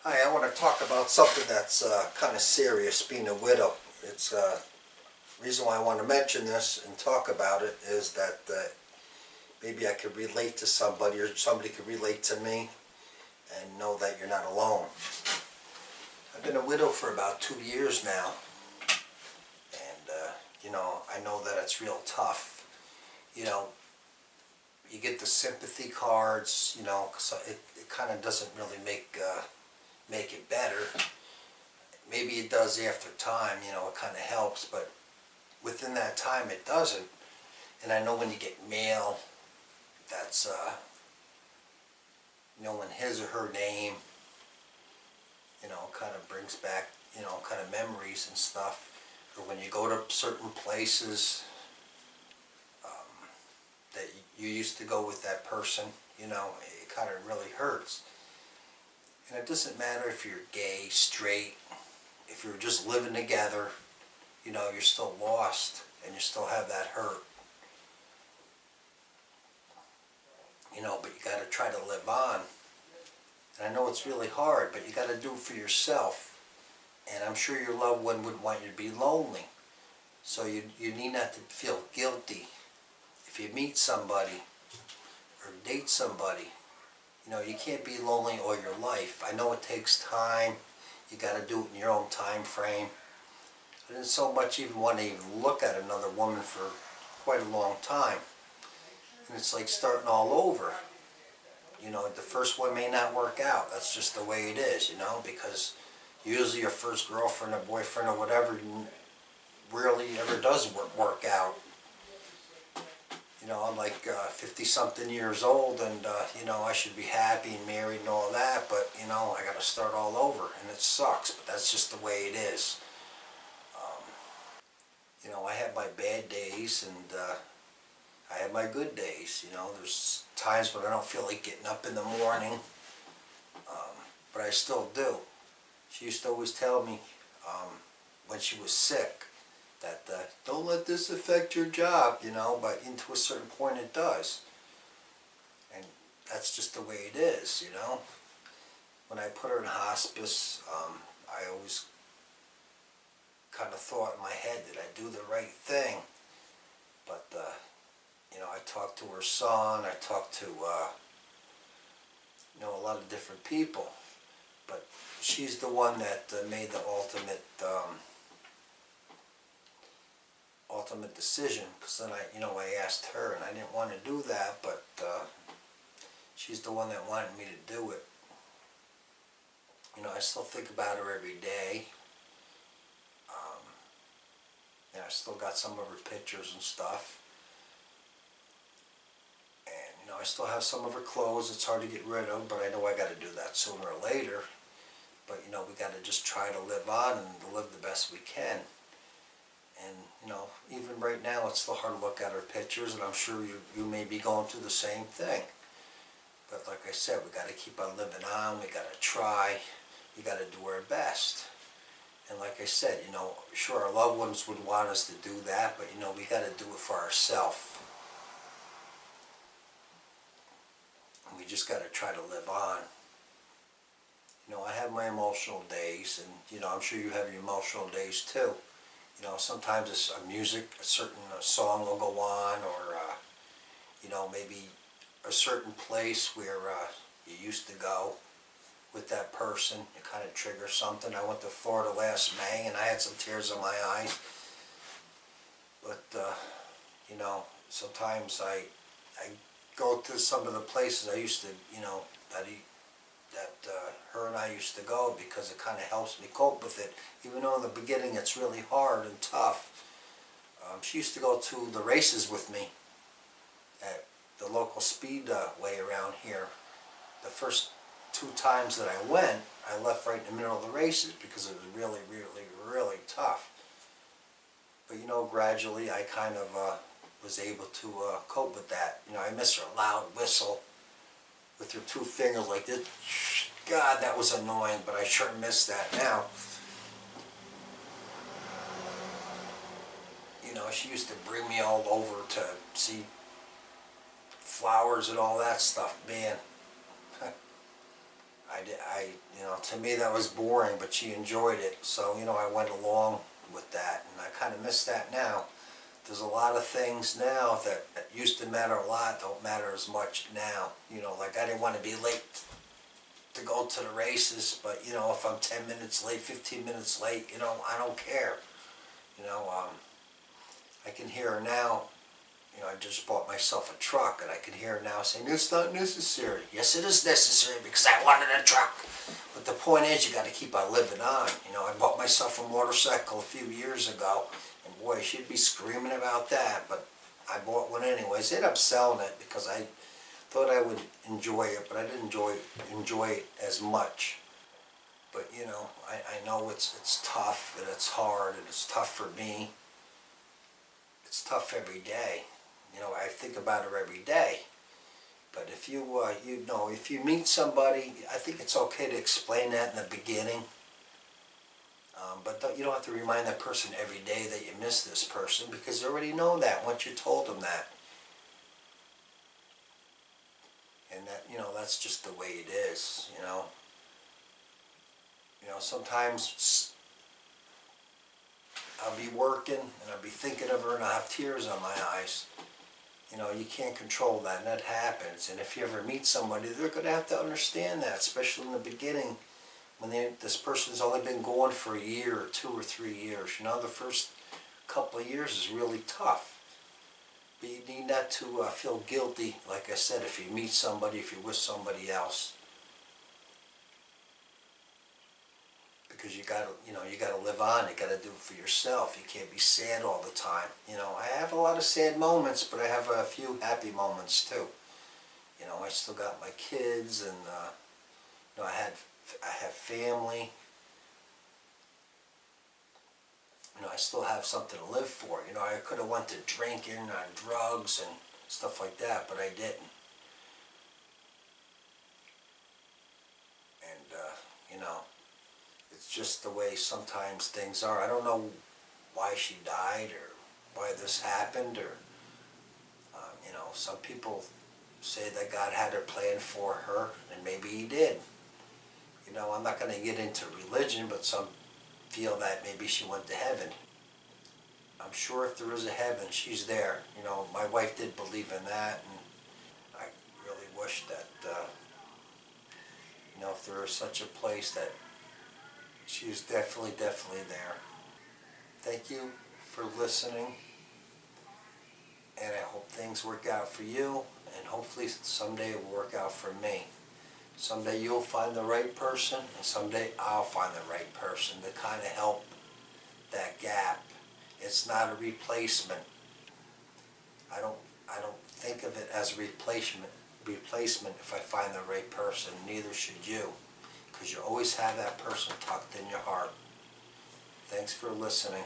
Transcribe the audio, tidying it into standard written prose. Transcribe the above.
Hi, I want to talk about something that's kind of serious, being a widow. It's reason why I want to mention this and talk about it is that maybe I could relate to somebody or somebody could relate to me and know that you're not alone. I've been a widow for about 2 years now, and I know that it's real tough. You know, you get the sympathy cards, so it kind of doesn't really make it better. Maybe it does after time, it kind of helps, but within that time it doesn't. And I know when you get mail that's knowing his or her name, kind of brings back, kind of memories and stuff. Or when you go to certain places that you used to go with that person, it kind of really hurts. And it doesn't matter if you're gay, straight, if you're just living together, you're still lost and you still have that hurt. But you got to try to live on. And I know it's really hard, but you got to do it for yourself. And I'm sure your loved one would want you to be lonely. So you need not to feel guilty if you meet somebody or date somebody. You can't be lonely all your life. I know it takes time. You got to do it in your own time frame. I didn't so much even want to even look at another woman for quite a long time. And it's like starting all over. The first one may not work out. That's just the way it is, because usually your first girlfriend or boyfriend or whatever rarely ever does work out. I'm like 50-something years old, and I should be happy and married and all that, but I got to start all over, and it sucks, but that's just the way it is. I have my bad days, and I have my good days. There's times when I don't feel like getting up in the morning, but I still do. She used to always tell me when she was sick that don't let this affect your job, but into a certain point it does. And that's just the way it is. When I put her in hospice, I always kind of thought in my head, did I do the right thing? But I talked to her son, I talked to a lot of different people, but she's the one that made the ultimate decision, because then I asked her, and I didn't want to do that, but she's the one that wanted me to do it. I still think about her every day. I still got some of her pictures and stuff. And, I still have some of her clothes. It's hard to get rid of, but I know I got to do that sooner or later. But, we got to just try to live on and live the best we can. And, even right now, it's still hard to look at her pictures, and I'm sure you may be going through the same thing. But like I said, we got to keep on living on. We got to try. We got to do our best. And like I said, sure, our loved ones would want us to do that, but, we got to do it for ourselves. And we just got to try to live on. I have my emotional days, and, I'm sure you have your emotional days too. Sometimes it's music, a certain song will go on, or, maybe a certain place where you used to go with that person. It kind of triggers something. I went to Florida last May, and I had some tears in my eyes. But, sometimes I go to some of the places I used to, that her and I used to go, because it kind of helps me cope with it. Even though in the beginning it's really hard and tough. She used to go to the races with me at the local speedway around here. The first 2 times that I went, I left right in the middle of the races because it was really, really, really tough. But gradually I kind of was able to cope with that. I miss her loud whistle with her 2 fingers like this. God, that was annoying, but I sure miss that now. She used to bring me all over to see flowers and all that stuff. Man, you know, to me that was boring, but she enjoyed it. So, you know, I went along with that, and I kind of miss that now. There's a lot of things now that used to matter a lot, don't matter as much now. You know, like I didn't want to be late to go to the races, but, you know, if I'm 10 minutes late, 15 minutes late, you know, I don't care. You know, I can hear her now. You know, I just bought myself a truck, and I can hear her now saying, it's not necessary. Yes, it is necessary because I wanted a truck. But the point is, you got to keep on living on. You know, I bought myself a motorcycle a few years ago, and boy, she'd be screaming about that, but I bought one anyways. I ended up selling it because I thought I would enjoy it, but I didn't enjoy it as much. But, you know, I know it's tough, and it's hard, and it's tough for me. It's tough every day. You know, I think about her every day. But if you, you know, if you meet somebody, I think it's okay to explain that in the beginning. But you don't have to remind that person every day that you miss this person, because they already know that once you told them that. And that, you know, that's just the way it is, you know. You know, sometimes I'll be working and I'll be thinking of her and I'll have tears on my eyes. You know, you can't control that, and that happens. And if you ever meet somebody, they're going to have to understand that, especially in the beginning, when this person's only been going for a year or 2 or 3 years. You know, the first couple of years is really tough. But you need not to feel guilty, like I said, if you meet somebody, if you're with somebody else. Because you gotta, you know, you gotta live on. You gotta do it for yourself. You can't be sad all the time. You know, I have a lot of sad moments, but I have a few happy moments too. You know, I still got my kids, and you know, I have family. You know, I still have something to live for. You know, I could have went to drinking and drugs and stuff like that, but I didn't. And you know, it's just the way sometimes things are. I don't know why she died or why this happened, or you know, some people say that God had her plan for her, and maybe He did. You know, I'm not going to get into religion, but some feel that maybe she went to heaven. I'm sure if there is a heaven, she's there. You know, my wife did believe in that, and I really wish that, you know, if there is such a place, that she is definitely there. Thank you for listening, and I hope things work out for you, and hopefully someday it will work out for me. Someday you'll find the right person, and someday I'll find the right person to kind of help that gap. It's not a replacement. I don't think of it as a replacement if I find the right person. Neither should you, because you always have that person tucked in your heart. Thanks for listening.